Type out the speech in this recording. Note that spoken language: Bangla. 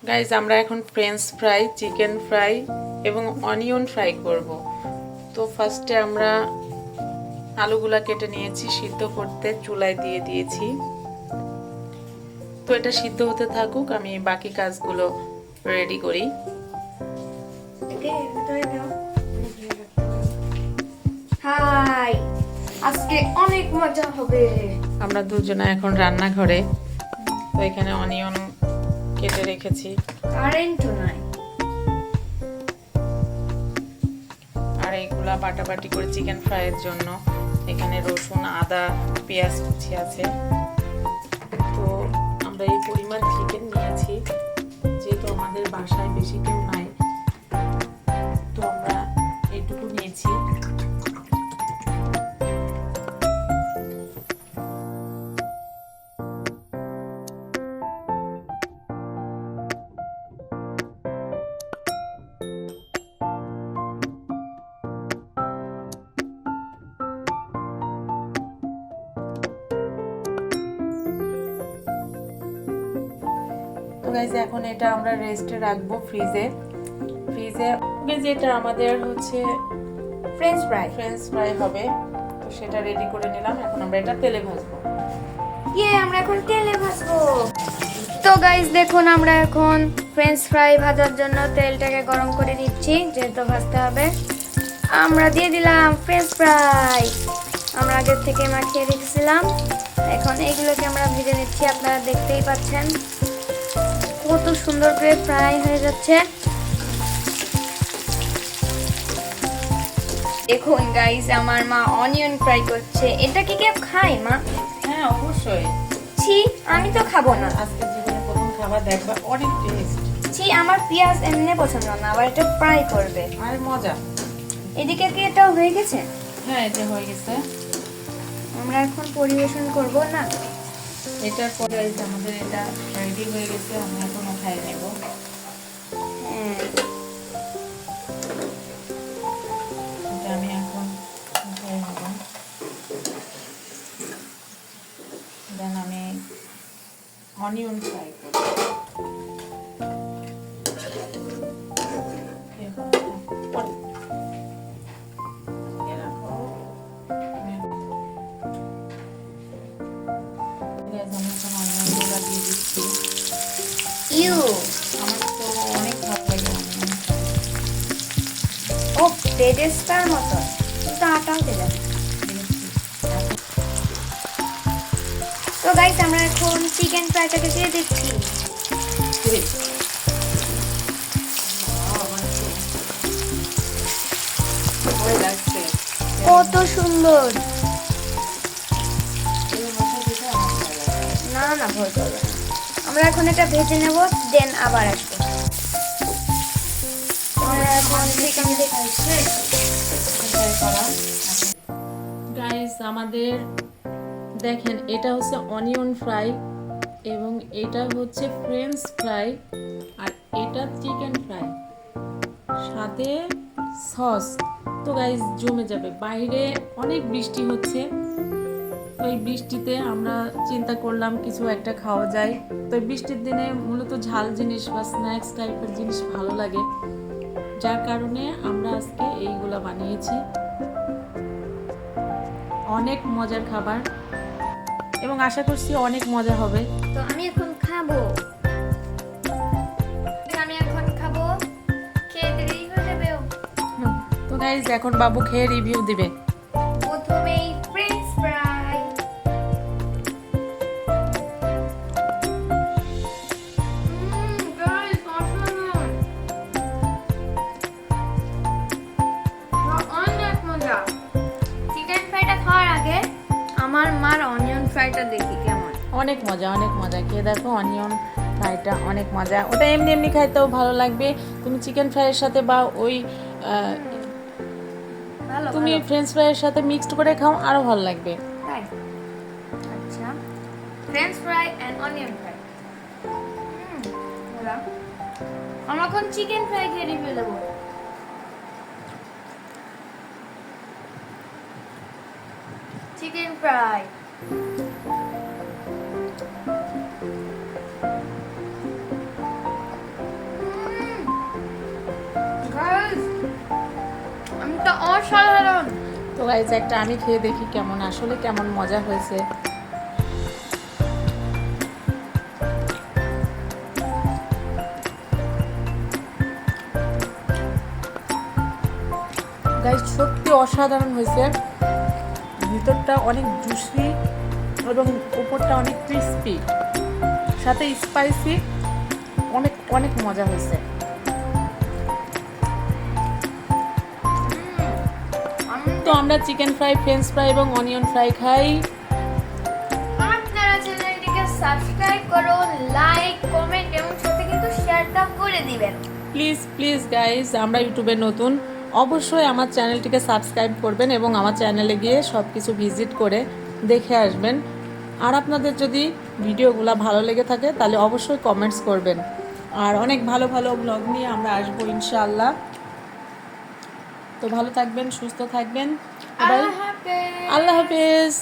গাইজ আমরা এখন ফ্রেঞ্চ ফ্রাই, চিকেন ফ্রাই এবং অনিয়ন ফ্রাই করব। তো ফার্স্টে আমরা আলুগুলা কেটে নিয়েছি, সিদ্ধ করতে চুলায় দিয়ে দিয়েছি। তো এটা সিদ্ধ হতে থাকুক, আমি বাকি কাজগুলো রেডি করি। হাই, আজকে অনেক মজা হবে। আমরা দুজনে এখন রান্নাঘরে। তো এখানে অনিয়ন কেটে রেখেছি, কারেন্টও নাই। আর এইগুলা বাটাবাটি করে চিকেন ফ্রাইয়ের জন্য এখানে রসুন, আদা, পেঁয়াজ কুচি আছে। তো আমরা এই পরিমাণ চিকেন নিয়েছি, যেহেতু আমাদের বাসায় বেশি কেউ নাই, তো আমরা এইটুকু নিয়েছি। তো গাইস এখন এটা আমরা রেস্টে রাখবো ফ্রিজে। যেটা আমাদের হচ্ছে ফ্রেঞ্চ ফ্রাই হবে, তো সেটা রেডি করে নিলাম। এখন আমরা এটা তেলে ভাজবো। আমরা এখন তেলে ভাজবো। তো গাইস দেখুন, আমরা এখন ফ্রেঞ্চ ফ্রাই ভাজার জন্য তেলটাকে গরম করে নিচ্ছি, যেহেতু ভাজতে হবে। আমরা দিয়ে দিলাম ফ্রেঞ্চ ফ্রাই, আমরা আগে থেকে মাখিয়ে রেখেছিলাম। এখন এইগুলোকে আমরা ভেজে নিচ্ছি, আপনারা দেখতেই পাচ্ছেন কত সুন্দর করে ফ্রাই হয়ে যাচ্ছে। দেখুন গাইস, আমার মা অনিয়ন ফ্রাই করছে। এটা কি কেউ খায় মা? হ্যাঁ অবশ্যই। ছি, আমি তো খাবো না। আজকে জীবনে প্রথম খাবার দেখবা, অনেক টেস্ট। ছি, আমার পেঁয়াজ এমনি পছন্দ না, আবার এটা ফ্রাই করবে। আর মজা। এদিকে কি এটা হয়ে গেছে? হ্যাঁ এটা হয়ে গেছে। আমরা এখন পরিবেশন করব না। এটার পরে আমাদের এটা রেডি হয়ে গেছে, আমি এখন খাই নেব। এটা আমি এখন খাই নেব। দেন আমি অনিয়ন ফ্রাই করব। আমার তো অনেক ভালো লাগে অনিয়ন। ও পেস্টার মতো, কিন্তু আটাও দিলাম। তো গাইস, আমরা এখন চিকেন ফ্রাইটাকে দিয়ে দিচ্ছি। কত সুন্দর! না না, ভয় করবে না। আমরা এখন এটা ভেজে নেব, দেন আবার আসবো। গাইস আমাদের দেখেন, এটা হচ্ছে অনিয়ন ফ্রাই এবং এটা হচ্ছে ফ্রেঞ্চ ফ্রাই, আর এটা চিকেন ফ্রাই, সাথে সস। তো গাইস জমে যাবে। বাইরে অনেক বৃষ্টি হচ্ছে, তো এই বৃষ্টিতে আমরা চিন্তা করলাম কিছু একটা খাওয়া যায়। তো এই বৃষ্টির দিনে মূলত ঝাল জিনিস বা স্ন্যাক্স টাইপের জিনিস ভালো লাগে, যার কারণে আমরা আজকে এইগুলা বানিয়েছি। অনেক মজার খাবার এবং আশা করছি অনেক মজা হবে। তো আমি এখন খাবো। খেয়ে দেরি হয়ে যাবে। তো গাইস এখন বাবু খেয়ে রিভিউ দিবে। প্রথমেই ফ্রেঞ্চ ফ্রাই। অনেক মজা। চিকেন ফ্রাইটা খাওয়ার আগে আমার মার অনিয়ন ফ্রাইটা দেখি কেমন। অনেক মজা, অনেক মজা। খেয়ে দেখো, অনিয়ন ফ্রাইটা অনেক মজা। ওটা এমনি এমনি খাইতেও ভালো লাগবে। তুমি চিকেন ফ্রাইয়ের সাথে বা ওই তুমি ফ্রেঞ্চ ফ্রাইয়ের সাথে মিক্সড করে খাও, আরো ভালো লাগবে। আচ্ছা, french fry and onion fry. আমরা এখন চিকেন ফ্রাই খেয়ে রিভিউ দেবো। চিকেন ফ্রাই গাইজ একটা আমি খেয়ে দেখি কেমন, আসলে কেমন মজা হয়েছে। গাইজ সত্যি অসাধারণ হয়েছে, ভিতরটা অনেক জুসি এবং উপরটা অনেক ক্রিস্পি, সাথে স্পাইসি, অনেক অনেক মজা হয়েছে। তো আমরা চিকেন ফ্রাই, ফ্রেঞ্চ ফ্রাই এবং অনিয়ন ফ্রাই খাই। আপনারা চ্যানেলটিকে সাবস্ক্রাইব করুন, লাইক, কমেন্ট এবং সাথে কিন্তু শেয়ারটা করে দিবেন। প্লিজ প্লিজ গাইজ, আমরা ইউটিউবে নতুন, অবশ্যই আমার চ্যানেলটিকে সাবস্ক্রাইব করবেন এবং আমার চ্যানেলে গিয়ে সব কিছু ভিজিট করে দেখে আসবেন। আর আপনাদের যদি ভিডিওগুলো ভালো লেগে থাকে তাহলে অবশ্যই কমেন্টস করবেন। আর অনেক ভালো ভালো ব্লগ নিয়ে আমরা আসবো ইনশাআল্লাহ। তো ভালো থাকবেন, সুস্থ থাকবেন, আল্লাহ হাফেজ। আল্লাহ হাফেজ।